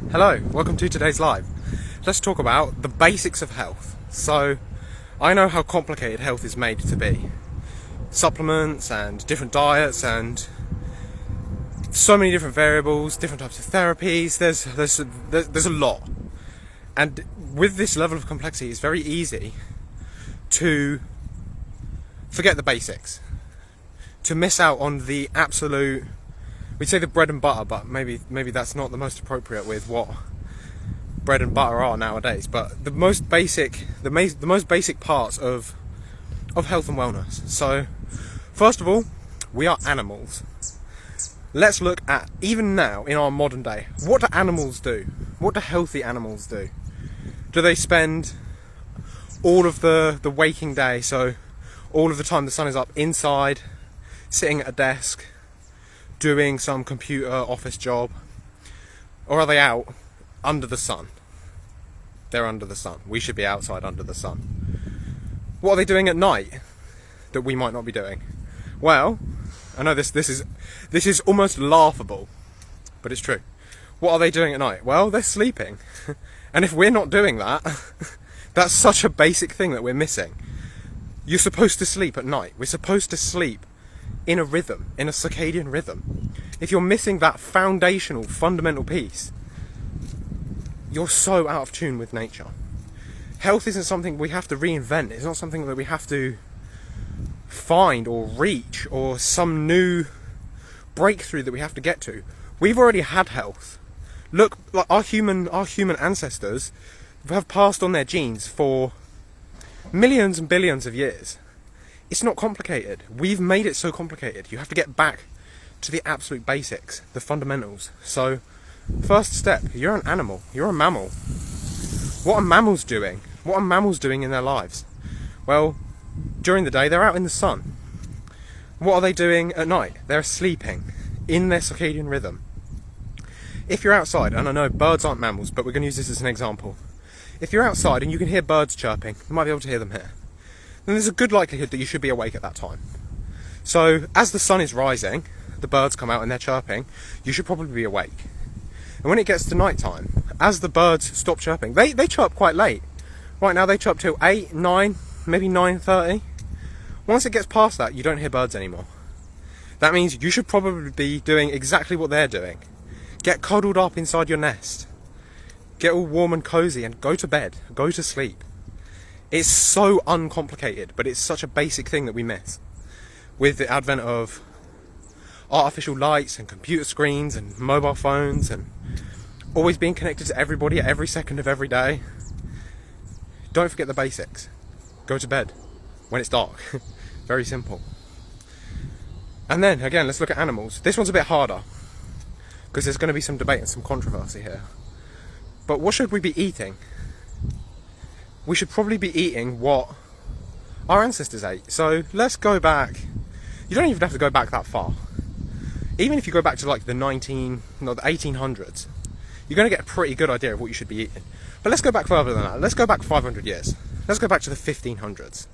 Hello, welcome to today's live. Let's talk about the basics of health. So, I know how complicated health is made to be. Supplements and different diets and so many different variables, different types of therapies. There's a lot. And with this level of complexity, it's very easy to forget the basics, to miss out on the absolute, we'd say the bread and butter, but maybe that's not the most appropriate with what bread and butter are nowadays. But the most basic parts of health and wellness. So, first of all, we are animals. Let's look at, even now in our modern day, what do animals do? What do healthy animals do? Do they spend all of the waking day, so all of the time the sun is up, inside, sitting at a desk, doing some computer office job? Or are they out under the sun? They're under the sun. We should be outside under the sun. What are they doing at night that we might not be doing? Well, I know this is almost laughable, but it's true. What are they doing at night? Well, they're sleeping. And if we're not doing that, that's such a basic thing that we're missing. You're supposed to sleep at night. We're supposed to sleep in a rhythm, in a circadian rhythm. If you're missing that foundational, fundamental piece, you're so out of tune with nature. Health isn't something we have to reinvent. It's not something that we have to find or reach, or some new breakthrough that we have to get to. We've already had health. Look, like our human ancestors have passed on their genes for millions and billions of years. It's not complicated. We've made it so complicated. You have to get back to the absolute basics, the fundamentals. So, first step, you're an animal. You're a mammal. What are mammals doing? What are mammals doing in their lives? Well, during the day, they're out in the sun. What are they doing at night? They're sleeping in their circadian rhythm. If you're outside, and I know birds aren't mammals, but we're going to use this as an example. If you're outside and you can hear birds chirping, you might be able to hear them here, then there's a good likelihood that you should be awake at that time. So, as the sun is rising, the birds come out and they're chirping, you should probably be awake. And when it gets to night time, as the birds stop chirping, they chirp quite late. Right now they chirp till 8, 9, maybe 9:30. Once it gets past that, you don't hear birds anymore. That means you should probably be doing exactly what they're doing. Get cuddled up inside your nest. Get all warm and cozy and go to bed. Go to sleep. It's so uncomplicated, but it's such a basic thing that we miss. With the advent of artificial lights and computer screens and mobile phones and always being connected to everybody at every second of every day. Don't forget the basics. Go to bed when it's dark. Very simple. And then, again, let's look at animals. This one's a bit harder, because there's going to be some debate and some controversy here. But what should we be eating? We should probably be eating what our ancestors ate. So let's go back. You don't even have to go back that far. Even if you go back to like the 1800s, you're going to get a pretty good idea of what you should be eating. But let's go back further than that. Let's go back 500 years. Let's go back to the 1500s.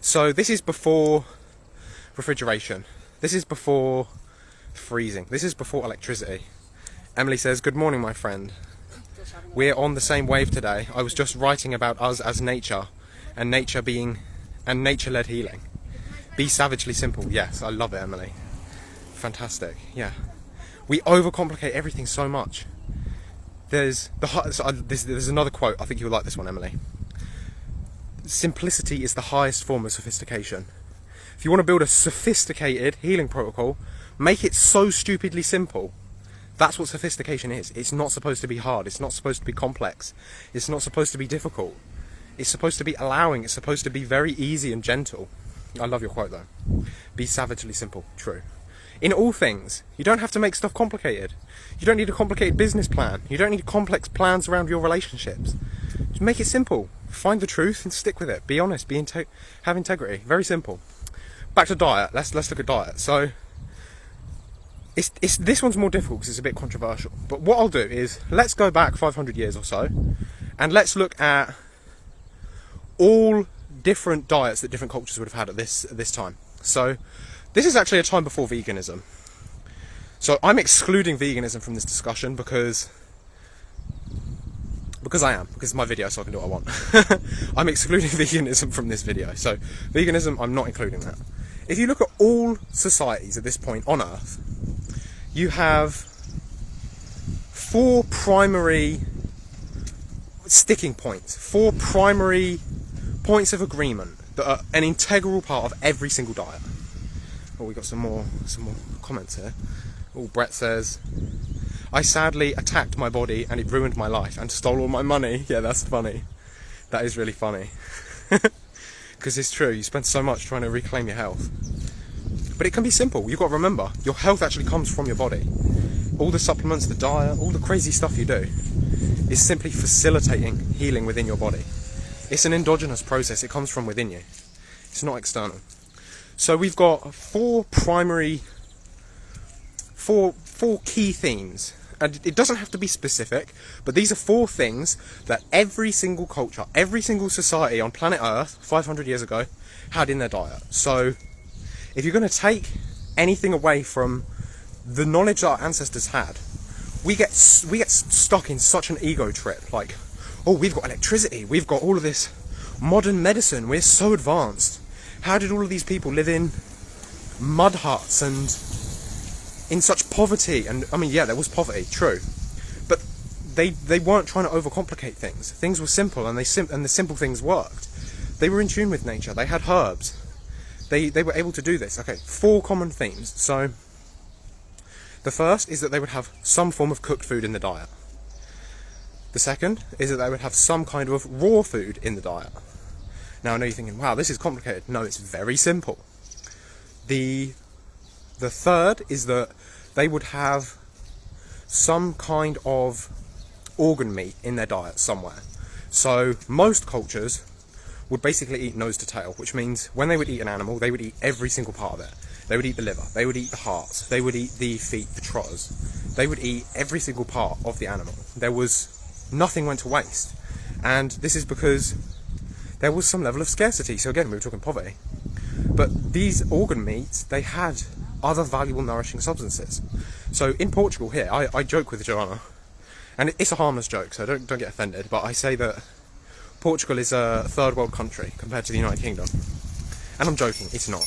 So this is before refrigeration. This is before freezing. This is before electricity. Emily says, "Good morning, my friend. We're on the same wave today. I was just writing about us as nature, and nature-led healing. Be savagely simple." Yes, I love it, Emily. Fantastic. Yeah. We overcomplicate everything so much. There's another quote. I think you will like this one, Emily. Simplicity is the highest form of sophistication. If you want to build a sophisticated healing protocol, make it so stupidly simple. That's what sophistication is. It's not supposed to be hard. It's not supposed to be complex. It's not supposed to be difficult. It's supposed to be allowing. It's supposed to be very easy and gentle. I love your quote though. Be savagely simple. True. In all things, you don't have to make stuff complicated. You don't need a complicated business plan. You don't need complex plans around your relationships. Just make it simple. Find the truth and stick with it. Be honest. Have integrity. Very simple. Back to diet. Let's look at diet. So, this one's more difficult because it's a bit controversial. But what I'll do is, let's go back 500 years or so, and let's look at all different diets that different cultures would have had at this time. So, this is actually a time before veganism. So I'm excluding veganism from this discussion because it's my video, so I can do what I want. I'm excluding veganism from this video. So veganism, I'm not including that. If you look at all societies at this point on Earth, you have 4 primary sticking points, 4 primary points of agreement that are an integral part of every single diet. Oh, we got some more comments here. Oh, Brett says, I sadly attacked my body and it ruined my life and stole all my money. Yeah, that's funny. That is really funny. Because it's true, you spend so much trying to reclaim your health. But it can be simple. You've got to remember, your health actually comes from your body. All the supplements, the diet, all the crazy stuff you do is simply facilitating healing within your body. It's an endogenous process. It comes from within you. It's not external. So we've got 4 key themes. And it doesn't have to be specific, but these are 4 things that every single culture, every single society on planet Earth 500 years ago had in their diet. So if you're going to take anything away from the knowledge that our ancestors had, we get stuck in such an ego trip. Like, oh, we've got electricity, we've got all of this modern medicine, we're so advanced. How did all of these people live in mud huts and in such poverty? And I mean, yeah, there was poverty, true, but they weren't trying to overcomplicate things. Things were simple, and the simple things worked. They were in tune with nature. They had herbs. They were able to do this. Okay, 4 common themes. So the first is that they would have some form of cooked food in the diet. The second is that they would have some kind of raw food in the diet. Now I know you're thinking, wow, this is complicated. No, it's very simple. The third is that they would have some kind of organ meat in their diet somewhere. So most cultures would basically eat nose to tail, which means when they would eat an animal, they would eat every single part of it. They would eat the liver, they would eat the heart, they would eat the feet, the trotters. They would eat every single part of the animal. Nothing went to waste. And this is because there was some level of scarcity. So again, we were talking poverty. But these organ meats, they had other valuable nourishing substances. So in Portugal here, I joke with Joanna, and it's a harmless joke, so don't get offended, but I say that Portugal is a third world country compared to the United Kingdom. And I'm joking, it's not.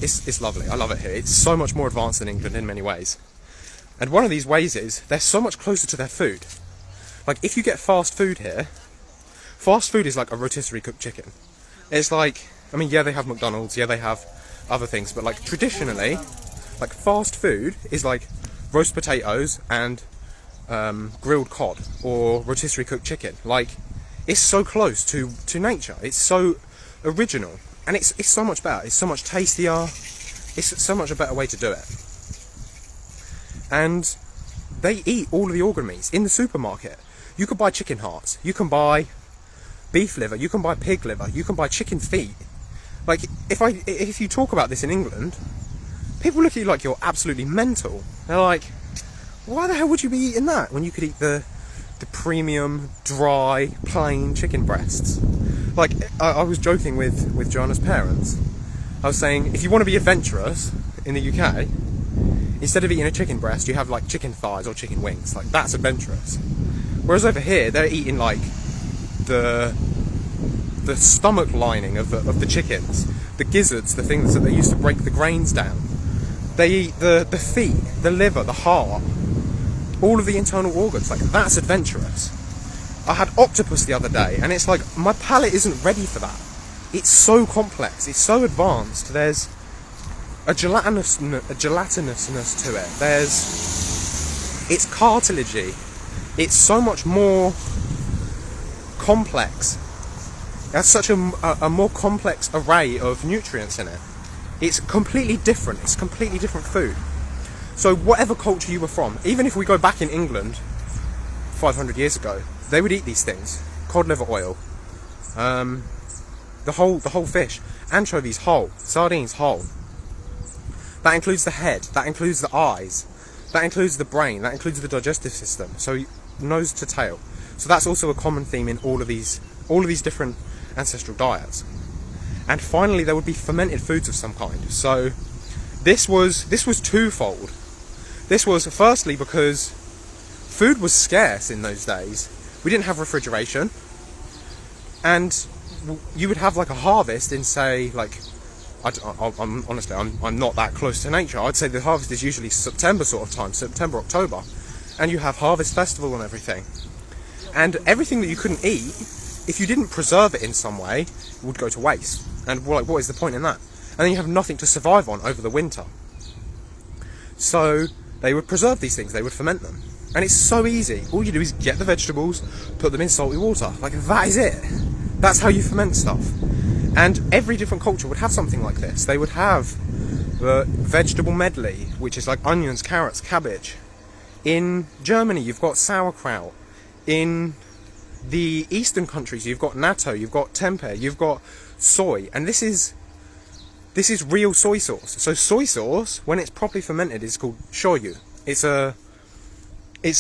It's lovely, I love it here. It's so much more advanced than England in many ways. And one of these ways is, they're so much closer to their food. Like, if you get fast food here, fast food is like a rotisserie cooked chicken. It's like, I mean, yeah, they have McDonald's, yeah, they have other things, but like traditionally, like fast food is like roast potatoes and grilled cod or rotisserie cooked chicken. Like, it's so close to nature. It's so original, and it's so much better. It's so much tastier. It's so much a better way to do it. And they eat all of the organ meats in the supermarket. You can buy chicken hearts, you can buy beef liver, you can buy pig liver, you can buy chicken feet. Like, if you talk about this in England, people look at you like you're absolutely mental. They're like, why the hell would you be eating that when you could eat the premium, dry, plain chicken breasts? Like, I was joking with Joanna's parents. I was saying, if you want to be adventurous in the UK, instead of eating a chicken breast, you have like chicken thighs or chicken wings. Like, that's adventurous. Whereas over here, they're eating like the stomach lining of the chickens, the gizzards, the things that they used to break the grains down. They eat the feet, the liver, the heart, all of the internal organs. Like, that's adventurous. I had octopus the other day, and it's like, my palate isn't ready for that. It's so complex, it's so advanced. There's a gelatinousness to it. It's cartilagey. It's so much more complex. There's such a more complex array of nutrients in it. It's completely different. It's completely different food. So whatever culture you were from, even if we go back in England 500 years ago, they would eat these things. Cod liver oil, the whole fish, anchovies whole, sardines whole. That includes the head, that includes the eyes, that includes the brain, that includes the digestive system. So nose to tail. So that's also a common theme in all of these different ancestral diets. And finally, there would be fermented foods of some kind. So this was twofold. This was firstly because food was scarce in those days. We didn't have refrigeration, and you would have like a harvest in, say, like, I'm honestly, I'm not that close to nature. I'd say the harvest is usually September sort of time, September, October, and you have harvest festival and everything. And everything that you couldn't eat, if you didn't preserve it in some way, would go to waste. And like, what is the point in that? And then you have nothing to survive on over the winter. So they would preserve these things, they would ferment them. And it's so easy. All you do is get the vegetables, put them in salty water. Like, that is it. That's how you ferment stuff. And every different culture would have something like this. They would have the vegetable medley, which is like onions, carrots, cabbage. In Germany, you've got sauerkraut. In the eastern countries, you've got natto, you've got tempeh, you've got soy. And this is real soy sauce. So soy sauce, when it's properly fermented, is called shoyu. It's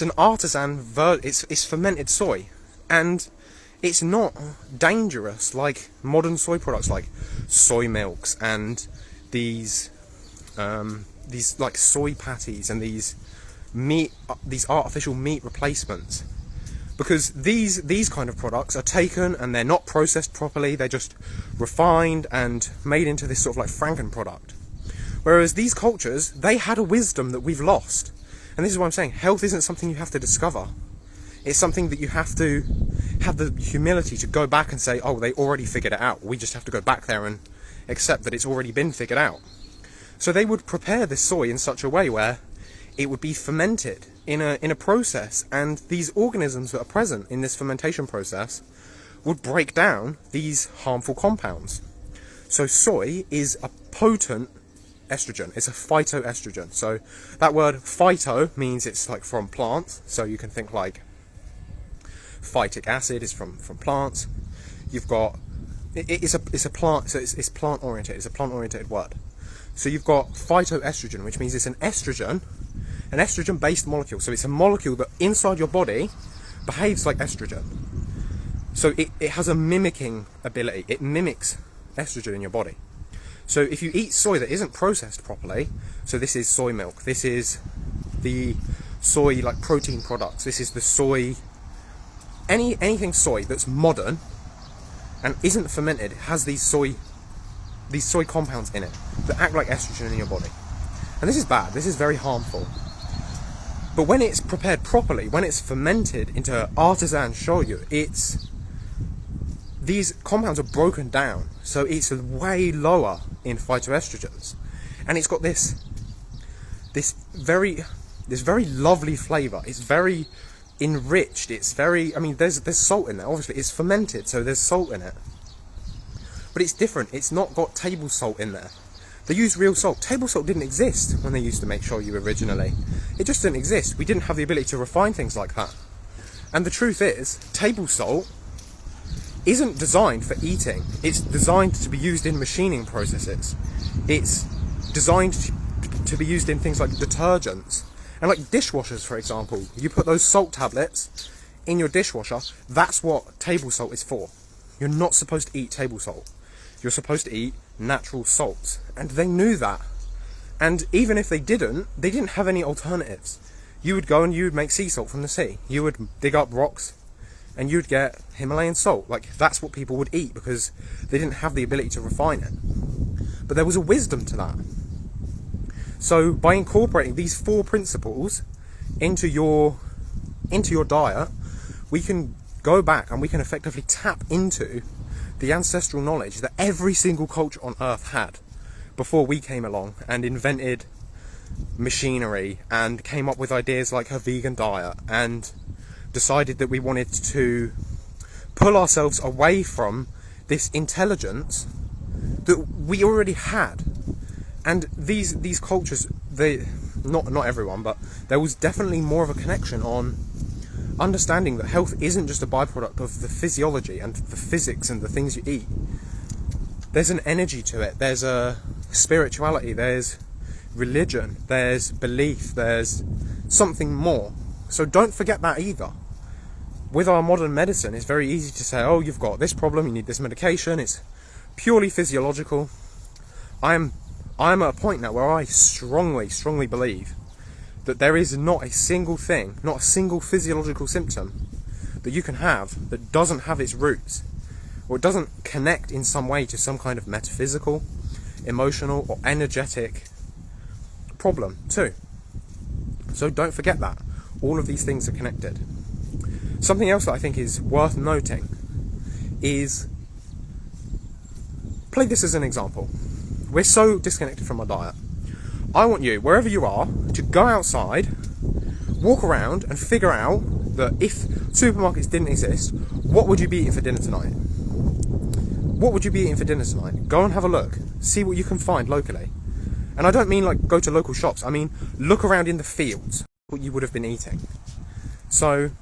an artisan, it's fermented soy, and it's not dangerous like modern soy products like soy milks and these like soy patties and these artificial meat replacements. Because these kind of products are taken and they're not processed properly, they're just refined and made into this sort of like Franken product. Whereas these cultures, they had a wisdom that we've lost. And this is what I'm saying, health isn't something you have to discover. It's something that you have to have the humility to go back and say, oh, they already figured it out. We just have to go back there and accept that it's already been figured out. So they would prepare this soy in such a way where it would be fermented in a process, and these organisms that are present in this fermentation process would break down these harmful compounds. So soy is a potent estrogen. It's a phytoestrogen. So that word phyto means it's like from plants. So you can think like phytic acid is from plants. You've got it's a plant. So it's plant oriented. It's a plant oriented word. So you've got phytoestrogen, which means it's an estrogen based molecule. So it's a molecule that inside your body behaves like estrogen. So it has a mimicking ability. It mimics estrogen in your body. So if you eat soy that isn't processed properly, so this is soy milk, this is the soy like protein products, this is the soy, anything soy that's modern and isn't fermented has these soy compounds in it that act like estrogen in your body. And this is bad, this is very harmful. But when it's prepared properly, when it's fermented into artisan shoyu, these compounds are broken down, so it's way lower in phytoestrogens, and it's got this very lovely flavour. It's very enriched. It's very, I mean, there's salt in there. Obviously, it's fermented, so there's salt in it, but it's different. It's not got table salt in there. They use real salt. Table salt didn't exist when they used to make shoyu originally. It just didn't exist. We didn't have the ability to refine things like that. And the truth is, table salt isn't designed for eating. It's designed to be used in machining processes. It's designed to be used in things like detergents and like dishwashers, for example. You put those salt tablets in your dishwasher. That's what table salt is for. You're not supposed to eat table salt. You're supposed to eat natural salts, and they knew that. And even if they didn't have any alternatives. You would go and you would make sea salt from the sea. You would dig up rocks and you'd get Himalayan salt. Like, that's what people would eat because they didn't have the ability to refine it. But there was a wisdom to that. So by incorporating these 4 principles into your diet, we can go back and we can effectively tap into the ancestral knowledge that every single culture on Earth had before we came along and invented machinery and came up with ideas like a vegan diet and decided that we wanted to pull ourselves away from this intelligence that we already had. And these cultures, they not everyone, but there was definitely more of a connection on understanding that health isn't just a byproduct of the physiology and the physics and the things you eat. There's an energy to it, there's a spirituality, there's religion, there's belief, there's something more. So don't forget that either. With our modern medicine, it's very easy to say, oh, you've got this problem, you need this medication, it's purely physiological. I'm I'm at a point now where I strongly believe that there is not a single thing, not a single physiological symptom that you can have that doesn't have its roots, or it doesn't connect in some way to some kind of metaphysical, emotional, or energetic problem too. So don't forget that. All of these things are connected. Something else that I think is worth noting is, play this as an example. We're so disconnected from our diet. I want you, wherever you are, to go outside, walk around and figure out that if supermarkets didn't exist, what would you be eating for dinner tonight? What would you be eating for dinner tonight? Go and have a look. See what you can find locally. And I don't mean like go to local shops. I mean look around in the fields, what you would have been eating. So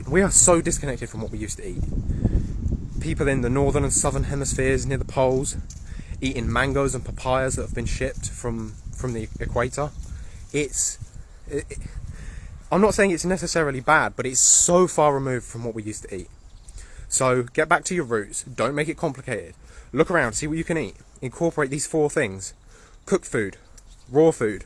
we are so disconnected from what we used to eat. People in the northern and southern hemispheres near the poles eating mangoes and papayas that have been shipped from the equator. I'm not saying it's necessarily bad, but it's so far removed from what we used to eat. So get back to your roots. Don't make it complicated. Look around, see what you can eat. Incorporate these 4 things: cooked food, raw food,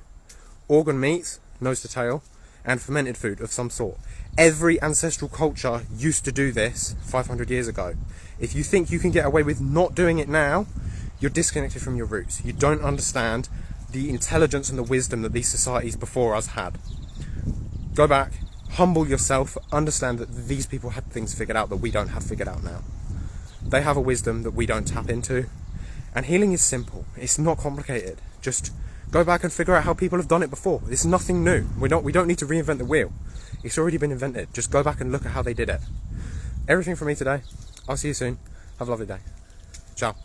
organ meats, nose to tail, and fermented food of some sort. Every ancestral culture used to do this 500 years ago. If you think you can get away with not doing it now, you're disconnected from your roots. You don't understand the intelligence and the wisdom that these societies before us had. Go back, humble yourself, understand that these people had things figured out that we don't have figured out now. They have a wisdom that we don't tap into. And healing is simple. It's not complicated. Just go back and figure out how people have done it before. It's nothing new. We don't need to reinvent the wheel. It's already been invented. Just go back and look at how they did it. Everything from me today. I'll see you soon. Have a lovely day. Ciao.